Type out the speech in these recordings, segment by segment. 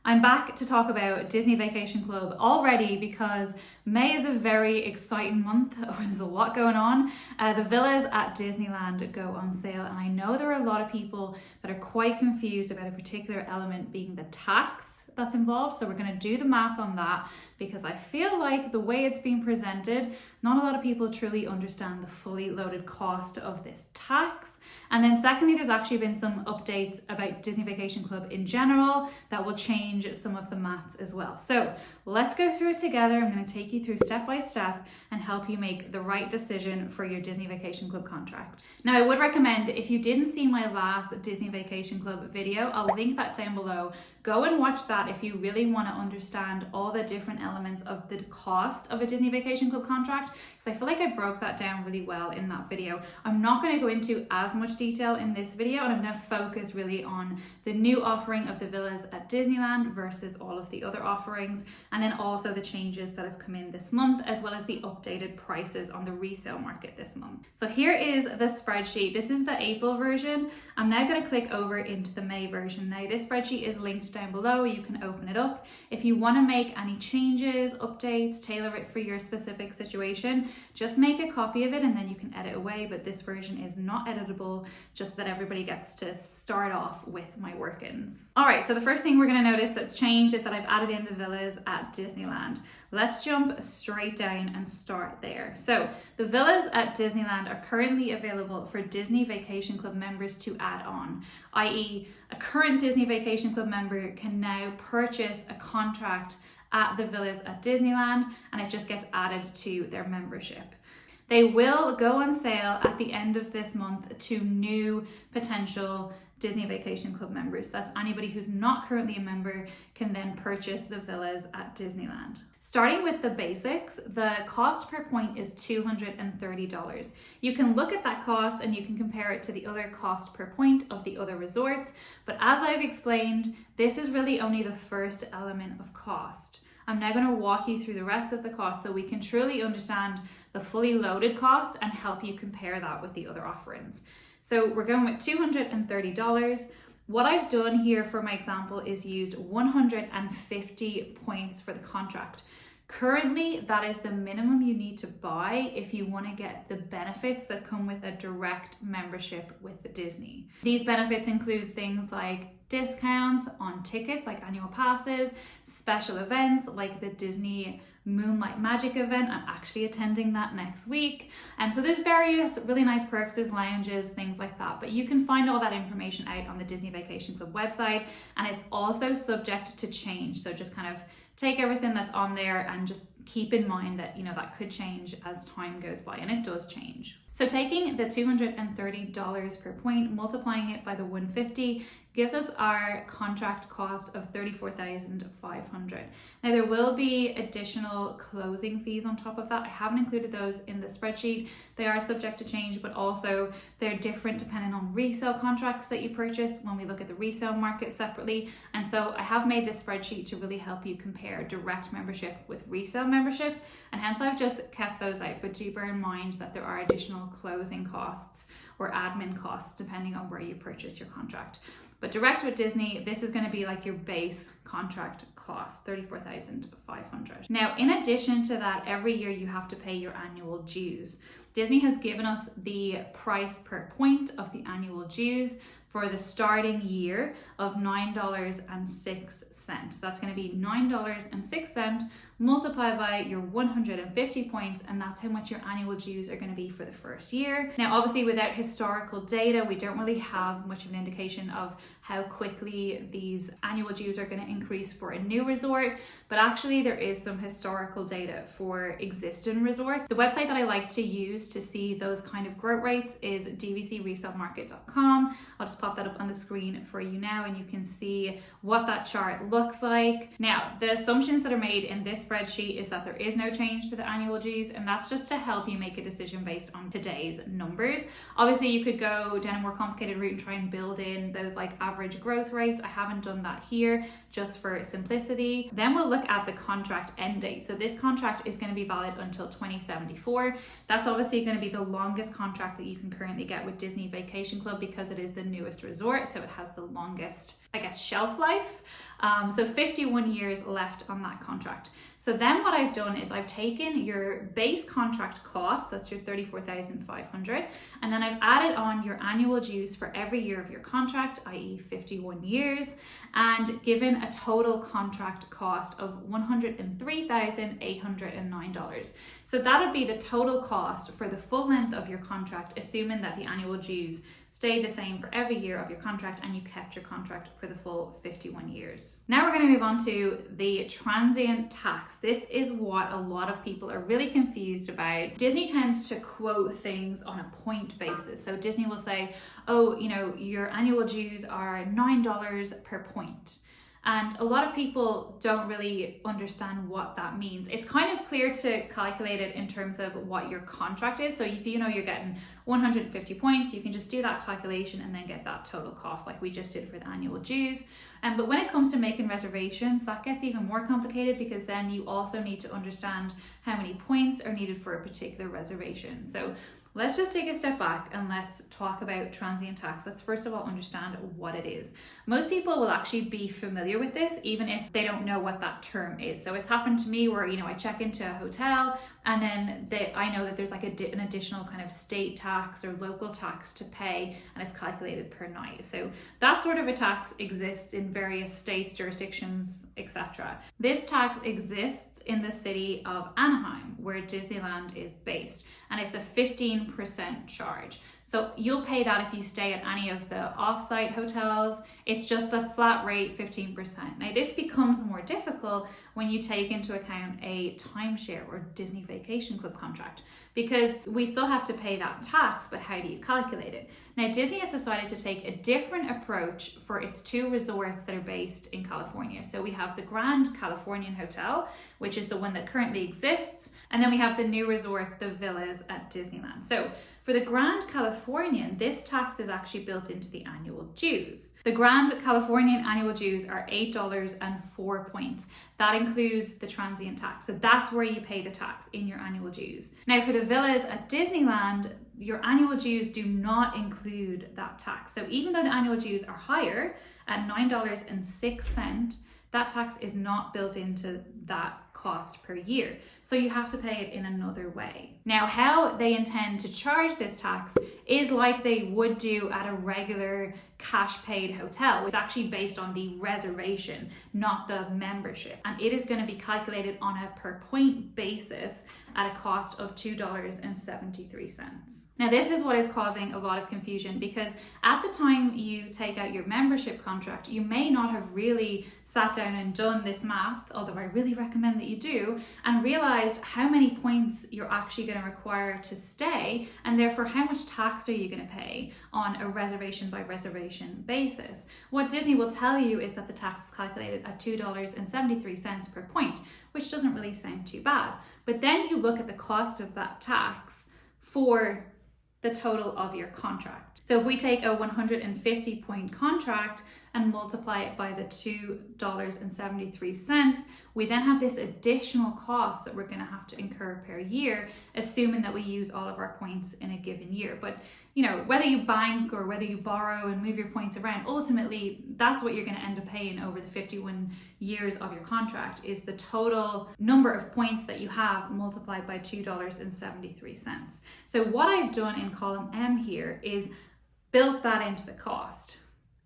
I'm back to talk about Disney Vacation Club already because May is a very exciting month. There's a lot going on. The villas at Disneyland go on sale, and I know there are a lot of people that are quite confused about a particular element being the tax that's involved. So we're going to do the math on that because I feel like the way it's being presented, not a lot of people truly understand the fully loaded cost of this tax. And then secondly, there's actually been some updates about Disney Vacation Club in general that will change some of the maths as well. So let's go through it together. I'm going to take you through step by step and help you make the right decision for your Disney Vacation Club contract. Now, I would recommend, if you didn't see my last Disney Vacation Club video, I'll link that down below. Go and watch that if you really want to understand all the different elements of the cost of a Disney Vacation Club contract, because I feel like I broke that down really well in that video. I'm not going to go into as much detail in this video, and I'm going to focus really on the new offering of the villas at Disneyland versus all of the other offerings, and then also the changes that have come in this month, as well as the updated prices on the resale market this month. So here is the spreadsheet. This is the April version. I'm now going to click over into the May version. Now, this spreadsheet is linked down below. You can open it up. If you want to make any changes, updates, tailor it for your specific situation, just make a copy of it and then you can edit away. But this version is not editable, just that everybody gets to start off with my work-ins. All right, so the first thing we're going to notice that's changed is that I've added in the villas at Disneyland. Let's jump straight down and start there. So the villas at Disneyland are currently available for Disney Vacation Club members to add on, i.e. a current Disney Vacation Club member can now purchase a contract at the villas at Disneyland and it just gets added to their membership. They will go on sale at the end of this month to new potential Disney Vacation Club members. That's anybody who's not currently a member can then purchase the villas at Disneyland. Starting with the basics, the cost per point is $230. You can look at that cost and you can compare it to the other cost per point of the other resorts, but as I've explained, this is really only the first element of cost. I'm now going to walk you through the rest of the cost so we can truly understand the fully loaded cost and help you compare that with the other offerings. So we're going with $230. What I've done here for my example is used 150 points for the contract. Currently, that is the minimum you need to buy if you want to get the benefits that come with a direct membership with Disney. These benefits include things like discounts on tickets like annual passes, special events like the Disney Moonlight Magic event. I'm actually attending that next week. And so there's various really nice perks, there's lounges, things like that. But you can find all that information out on the Disney Vacation Club website, and it's also subject to change. So just kind of take everything that's on there and just keep in mind that, that could change as time goes by, and it does change. So taking the $230 per point, multiplying it by the 150 gives us our contract cost of $34,500. Now there will be additional closing fees on top of that. I haven't included those in the spreadsheet. They are subject to change, but also they're different depending on resale contracts that you purchase when we look at the resale market separately. And so I have made this spreadsheet to really help you compare direct membership with resale membership, and hence I've just kept those out. But do bear in mind that there are additional closing costs or admin costs depending on where you purchase your contract. But direct with Disney, this is going to be like your base contract cost, $34,500. Now, in addition to that, every year you have to pay your annual dues. Disney has given us the price per point of the annual dues for the starting year of $9.06. That's going to be $9.06 multiplied by your 150 points, and that's how much your annual dues are going to be for the first year. Now, obviously, without historical data, we don't really have much of an indication of how quickly these annual dues are going to increase for a new resort, but actually there is some historical data for existing resorts. The website that I like to use to see those kind of growth rates is dvcresalemarket.com. I'll just pop that up on the screen for you now and you can see what that chart looks like. Now, the assumptions that are made in this spreadsheet is that there is no change to the annual dues, and that's just to help you make a decision based on today's numbers. Obviously, you could go down a more complicated route and try and build in those like average growth rates. I haven't done that here just for simplicity. Then we'll look at the contract end date. So this contract is going to be valid until 2074. That's obviously going to be the longest contract that you can currently get with Disney Vacation Club because it is the newest oldest resort, so it has the longest, I guess, shelf life. So 51 years left on that contract. So then what I've done is I've taken your base contract cost, that's your $34,500, and then I've added on your annual dues for every year of your contract, i.e. 51 years, and given a total contract cost of $103,809. So that would be the total cost for the full length of your contract, assuming that the annual dues stay the same for every year of your contract and you kept your contract for the full 51 years. Now we're going to move on to the transient tax. This is what a lot of people are really confused about. Disney tends to quote things on a point basis. So Disney will say, oh, you know, your annual dues are $9 per point. And a lot of people don't really understand what that means. It's kind of clear to calculate it in terms of what your contract is. So if you know you're getting 150 points, you can just do that calculation and then get that total cost like we just did for the annual dues. But when it comes to making reservations, that gets even more complicated because then you also need to understand how many points are needed for a particular reservation. So let's just take a step back and let's talk about transient tax. Let's first of all understand what it is. Most people will actually be familiar with this even if they don't know what that term is. So it's happened to me where, you know, I check into a hotel and then I know that there's like an additional kind of state tax or local tax to pay, and it's calculated per night. So that sort of a tax exists in various states, jurisdictions, etc. This tax exists in the city of Anaheim, where Disneyland is based, and it's a 15% charge. So you'll pay that if you stay at any of the off-site hotels. It's just a flat rate, 15%. Now this becomes more difficult when you take into account a timeshare or Disney Vacation Club contract, because we still have to pay that tax, but how do you calculate it? Now Disney has decided to take a different approach for its two resorts that are based in California. So we have the Grand Californian Hotel, which is the one that currently exists, and then we have the new resort, the Villas at Disneyland. So for the Grand Californian, this tax is actually built into the annual dues. The Grand Californian annual dues are $8.04 points. That includes the transient tax. So that's where you pay the tax, in your annual dues. Now for the Villas at Disneyland, your annual dues do not include that tax. So even though the annual dues are higher at $9.06, that tax is not built into that cost per year. So you have to pay it in another way. Now, how they intend to charge this tax is like they would do at a regular cash paid hotel. It's actually based on the reservation, not the membership. And it is going to be calculated on a per point basis at a cost of $2.73. Now, this is what is causing a lot of confusion, because at the time you take out your membership contract, you may not have really sat down and done this math, although I really recommend that you do, and realized how many points you're actually going to require to stay, and therefore how much tax are you going to pay on a reservation by reservation basis. What Disney will tell you is that the tax is calculated at $2.73 per point, which doesn't really sound too bad. But then you look at the cost of that tax for the total of your contract. So if we take a 150 point contract and multiply it by the $2.73, we then have this additional cost that we're going to have to incur per year, assuming that we use all of our points in a given year. But you know, whether you bank or whether you borrow and move your points around, ultimately that's what you're going to end up paying over the 51 years of your contract, is the total number of points that you have multiplied by $2.73. So what I've done in column M here is built that into the cost.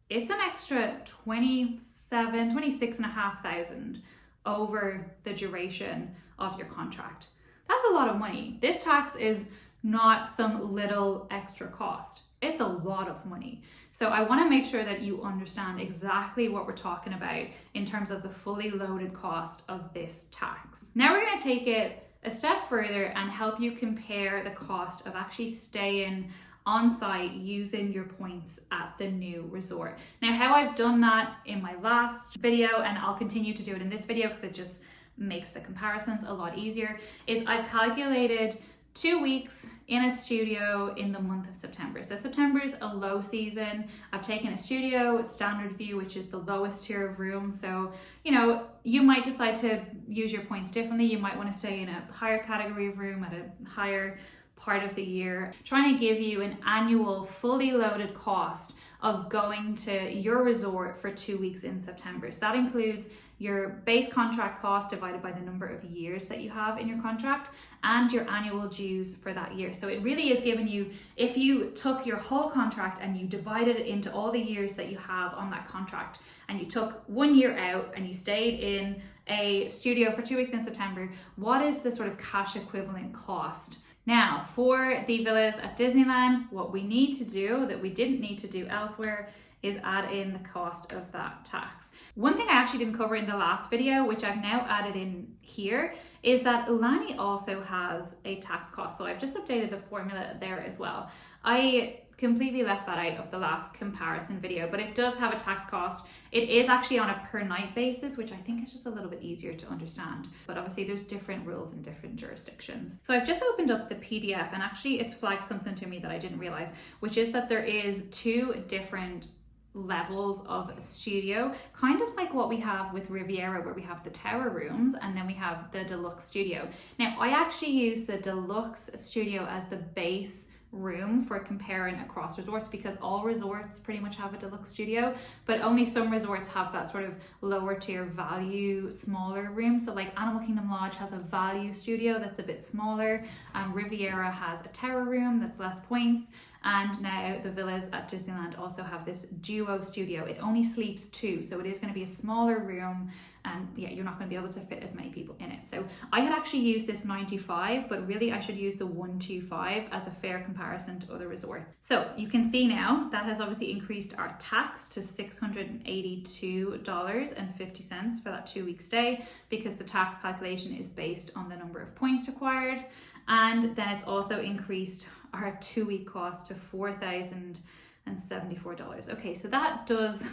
It's an extra $26,500 over the duration of your contract. That's a lot of money. This tax is not some little extra cost. It's a lot of money. So I want to make sure that you understand exactly what we're talking about in terms of the fully loaded cost of this tax. Now we're going to take it a step further and help you compare the cost of actually staying on site using your points at the new resort. Now, how I've done that in my last video, and I'll continue to do it in this video because it just makes the comparisons a lot easier, is I've calculated 2 weeks in a studio in the month of September. So September is a low season. I've taken a studio standard view, which is the lowest tier of room. So, you know, you might decide to use your points differently. You might want to stay in a higher category of room at a higher part of the year, trying to give you an annual fully loaded cost of going to your resort for 2 weeks in September. So that includes your base contract cost divided by the number of years that you have in your contract and your annual dues for that year. So it really is giving you, if you took your whole contract and you divided it into all the years that you have on that contract, and you took 1 year out and you stayed in a studio for 2 weeks in September, what is the sort of cash equivalent cost? Now, for the villas at Disneyland, what we need to do that we didn't need to do elsewhere is add in the cost of that tax. One thing I actually didn't cover in the last video, which I've now added in here, is that Aulani also has a tax cost. So I've just updated the formula there as well. I completely left that out of the last comparison video, but it does have a tax cost. It is actually on a per night basis, which I think is just a little bit easier to understand. But obviously there's different rules in different jurisdictions. So I've just opened up the PDF, and actually it's flagged something to me that I didn't realize, which is that there is 2 different levels of a studio, kind of like what we have with Riviera, where we have the tower rooms and then we have the deluxe studio. Now, I actually use the deluxe studio as the base room for comparing across resorts, because all resorts pretty much have a deluxe studio, but only some resorts have that sort of lower tier value smaller room. So like Animal Kingdom Lodge has a value studio that's a bit smaller, Riviera has a tower room that's less points, and now the villas at Disneyland also have this duo studio. It only sleeps 2, so it is going to be a smaller room, and yeah, you're not going to be able to fit as many people in it. So I had actually used this 95, but really I should use the 125 as a fair comparison to other resorts. So you can see now that has obviously increased our tax to $682.50 for that 2-week stay, because the tax calculation is based on the number of points required. And then it's also increased our 2-week cost to $4,074. Okay, so that does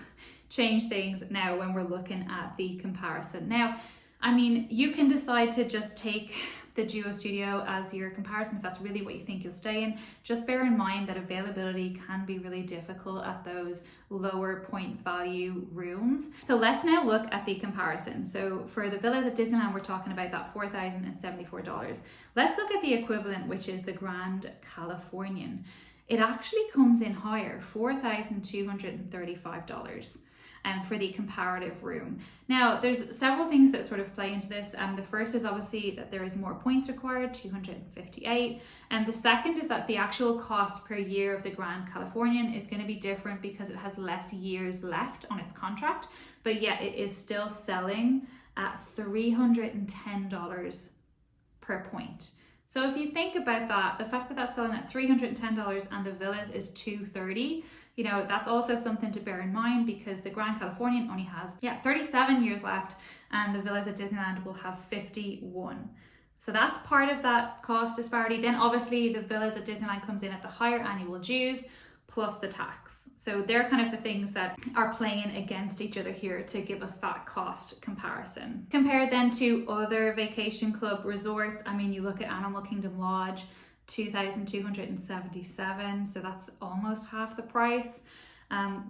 change things now when we're looking at the comparison. Now, I mean, you can decide to just take the duo studio as your comparison if that's really what you think you'll stay in. Just bear in mind that availability can be really difficult at those lower point value rooms. So let's now look at the comparison. So for the villas at Disneyland, we're talking about that $4,074. Let's look at the equivalent, which is the Grand Californian. It actually comes in higher, $4,235. For the comparative room. Now, there's several things that sort of play into this. The first is obviously that there is more points required, 258. And the second is that the actual cost per year of the Grand Californian is going to be different because it has less years left on its contract, but yet it is still selling at $310 per point. So if you think about that, the fact that that's selling at $310 and the villas is $230, you know, that's also something to bear in mind, because the Grand Californian only has 37 years left and the villas at Disneyland will have 51. So that's part of that cost disparity. Then obviously the villas at Disneyland comes in at the higher annual dues plus the tax. So they're kind of the things that are playing against each other here to give us that cost comparison. Compared then to other vacation club resorts, I mean, you look at Animal Kingdom Lodge, $2,277, so that's almost half the price.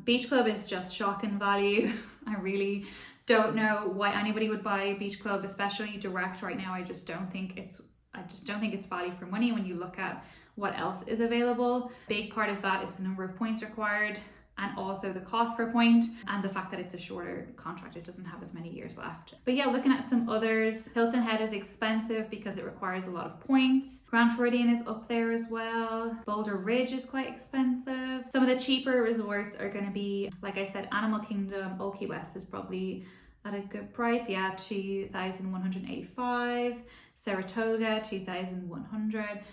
Beach Club is just shocking value. I really don't know why anybody would buy Beach Club, especially direct right now. I just don't think it's value for money when you look at what else is available. A big part of that is the number of points required, and also the cost per point, and the fact that it's a shorter contract. It doesn't have as many years left. But yeah, looking at some others, Hilton Head is expensive because it requires a lot of points. Grand Floridian is up there as well. Boulder Ridge is quite expensive. Some of the cheaper resorts are going to be, like I said, Animal Kingdom, Old Key West is probably at a good price. Yeah, $2,185. Saratoga, $2,100.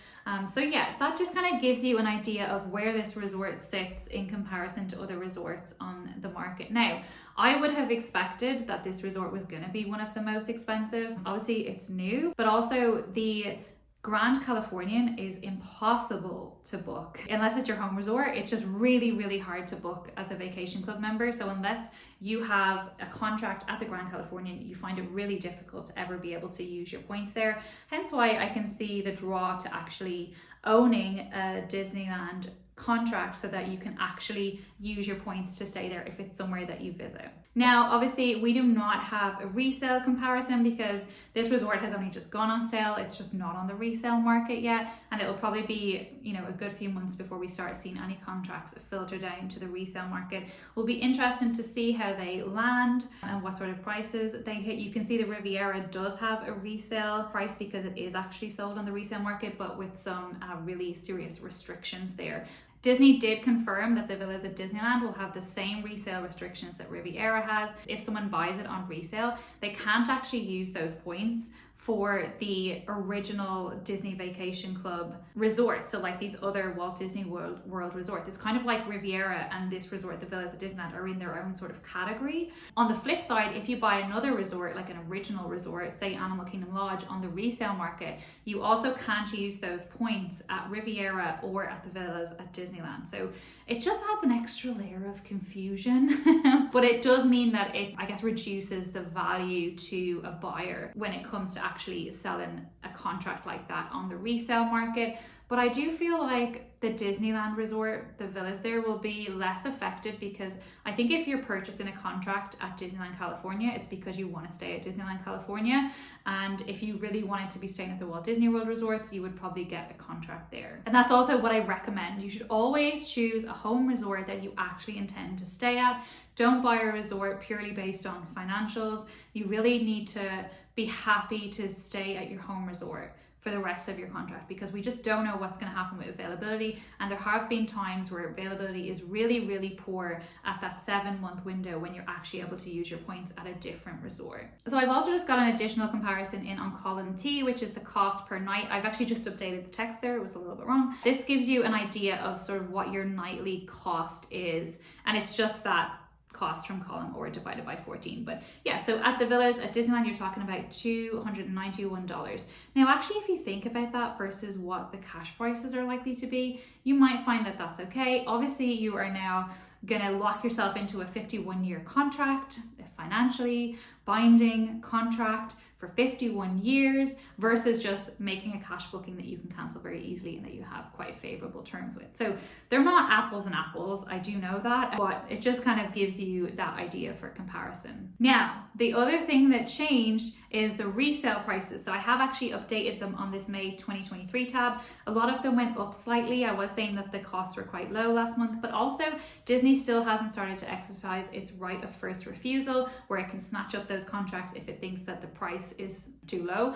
So yeah, that just kind of gives you an idea of where this resort sits in comparison to other resorts on the market. Now, I would have expected that this resort was going to be one of the most expensive. Obviously, it's new, but also the Grand Californian is impossible to book. Unless it's your home resort, it's just really, really hard to book as a vacation club member. So unless you have a contract at the Grand Californian, you find it really difficult to ever be able to use your points there. Hence why I can see the draw to actually owning a Disneyland contract so that you can actually use your points to stay there if it's somewhere that you visit. Now, obviously, we do not have a resale comparison because this resort has only just gone on sale. It's just not on the resale market yet, and it'll probably be, a good few months before we start seeing any contracts filter down to the resale market. Will be interesting to see how they land and what sort of prices they hit. You can see the Riviera does have a resale price because it is actually sold on the resale market, but with some really serious restrictions there. Disney did confirm that the villas at Disneyland will have the same resale restrictions that Riviera has. If someone buys it on resale, they can't actually use those points for the original Disney Vacation Club resort. So like these other Walt Disney World resorts. It's kind of like Riviera and this resort, the villas at Disneyland, are in their own sort of category. On the flip side, if you buy another resort, like an original resort, say Animal Kingdom Lodge, on the resale market, you also can't use those points at Riviera or at the villas at Disneyland. So it just adds an extra layer of confusion, but it does mean that it, I guess, reduces the value to a buyer when it comes to actually selling a contract like that on the resale market. But I do feel like the Disneyland resort, the villas there, will be less affected, because I think if you're purchasing a contract at Disneyland California, it's because you want to stay at Disneyland California. And if you really wanted to be staying at the Walt Disney World resorts, you would probably get a contract there. And that's also what I recommend. You should always choose a home resort that you actually intend to stay at. Don't buy a resort purely based on financials. You really need to be happy to stay at your home resort for the rest of your contract, because we just don't know what's going to happen with availability. And there have been times where availability is really, really poor at that 7-month window when you're actually able to use your points at a different resort. So I've also just got an additional comparison in on column T, which is the cost per night. I've actually just updated the text there. It was a little bit wrong. This gives you an idea of sort of what your nightly cost is. And it's just that cost from column or divided by 14. But yeah, so at the villas at Disneyland, you're talking about $291. Now, actually, if you think about that versus what the cash prices are likely to be, you might find that that's okay. Obviously, you are now gonna lock yourself into a 51-year contract, a financially binding contract for 51 years versus just making a cash booking that you can cancel very easily and that you have quite favorable terms with. So they're not apples and apples, I do know that, but it just kind of gives you that idea for comparison. Now, the other thing that changed is the resale prices. So I have actually updated them on this May 2023 tab. A lot of them went up slightly. I was saying that the costs were quite low last month, but also Disney still hasn't started to exercise its right of first refusal, where it can snatch up those contracts if it thinks that the price is too low.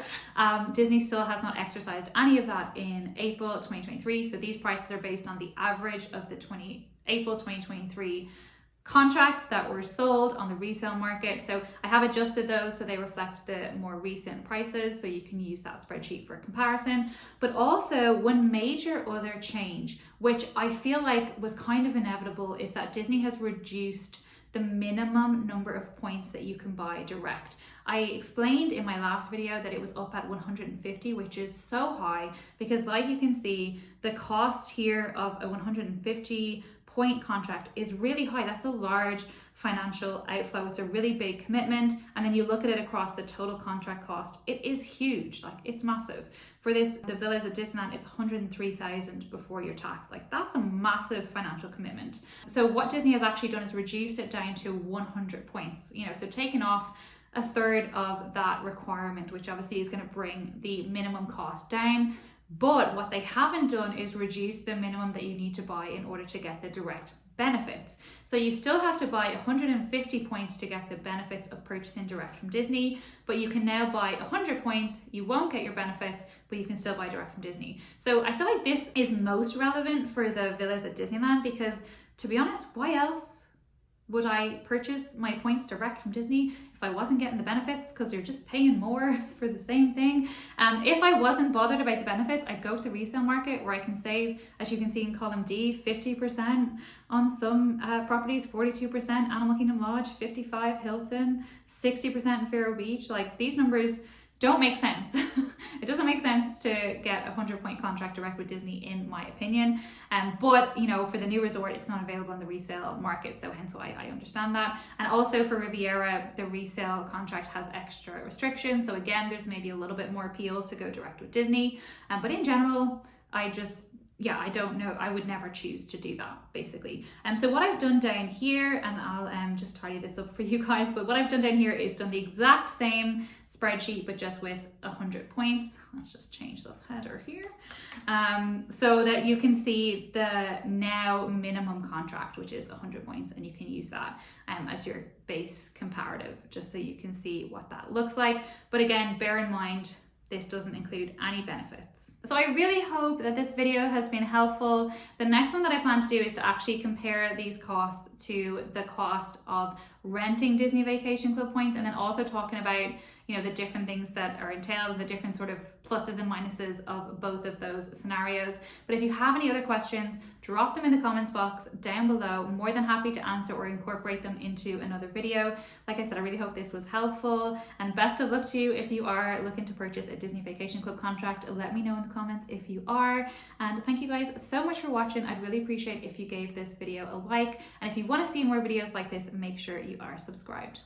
Disney still has not exercised any of that in April 2023. So these prices are based on the average of the April 2023 contracts that were sold on the resale market. So I have adjusted those so they reflect the more recent prices, so you can use that spreadsheet for comparison. But also, one major other change, which I feel like was kind of inevitable, is that Disney has reduced the minimum number of points that you can buy direct. I explained in my last video that it was up at 150, which is so high because, like you can see, the cost here of a 150 point contract is really high. That's a large financial outflow. It's a really big commitment. And then you look at it across the total contract cost, it is huge. Like, it's massive. For this, the villas at Disneyland, it's $103,000 before your tax. Like, that's a massive financial commitment. So what Disney has actually done is reduced it down to 100 points, so taking off a third of that requirement, which obviously is going to bring the minimum cost down. But what they haven't done is reduce the minimum that you need to buy in order to get the direct benefits. So you still have to buy 150 points to get the benefits of purchasing direct from Disney, but you can now buy 100 points. You won't get your benefits, but you can still buy direct from Disney. So I feel like this is most relevant for the villas at Disneyland because, to be honest, why else would I purchase my points direct from Disney if I wasn't getting the benefits? Because you're just paying more for the same thing. If I wasn't bothered about the benefits, I'd go to the resale market where I can save, as you can see in column D, 50% on some properties, 42% Animal Kingdom Lodge, 55% Hilton, 60% in Vero Beach. Like, these numbers don't make sense. It doesn't make sense to get a 100-point contract direct with Disney, in my opinion. But for the new resort, it's not available in the resale market, so hence why I understand that. And also for Riviera, the resale contract has extra restrictions. So again, there's maybe a little bit more appeal to go direct with Disney. But in general, I just yeah, I don't know. I would never choose to do that, basically. So what I've done down here, and I'll just tidy this up for you guys, but what I've done down here is done the exact same spreadsheet, but just with 100 points. Let's just change the header here, so that you can see the now minimum contract, which is 100 points, and you can use that as your base comparative, just so you can see what that looks like. But again, bear in mind, this doesn't include any benefits. So I really hope that this video has been helpful. The next one that I plan to do is to actually compare these costs to the cost of renting Disney Vacation Club points, and then also talking about, you know, the different things that are entailed, the different sort of pluses and minuses of both of those scenarios. But if you have any other questions, drop them in the comments box down below. I'm more than happy to answer or incorporate them into another video. Like I said, I really hope this was helpful, and best of luck to you if you are looking to purchase a Disney Vacation Club contract. Let me know in the comments if you are. And thank you guys so much for watching. I'd really appreciate if you gave this video a like, and if you want to see more videos like this, make sure you are subscribed.